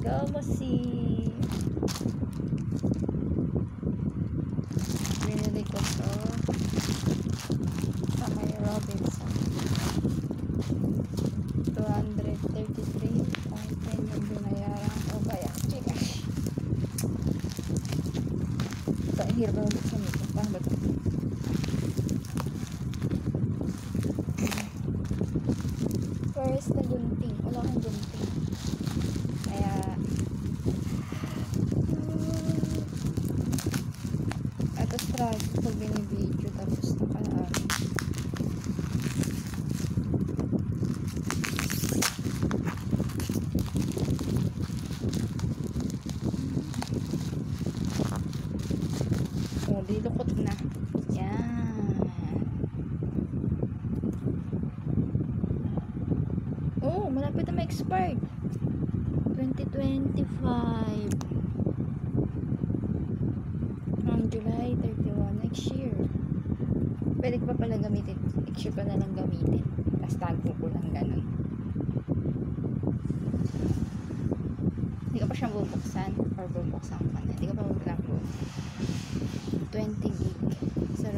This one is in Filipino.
Galaxy. Binili ko to sa may Robinson. 233.10 yung binayaran ko. Kaya, chikash. Ito, ang hirap na ulit sa nito. Paano ba ito? First na gunting. Wala akong gunting. Kaya, ito strike pag binibidyo tapos nakalaan. O, dilukot na. Yan. Oh, malapit na ma-expired. 2025. Ang July 31 next year. Pwede ko pa pala gamitin. Next year pa na lang gamitin. Tapos tago ko lang ganun. Hindi ko pa siyang bubuksan. Or bubuksan ko na. Hindi ko pa bubuksan ko. 20 gig. So,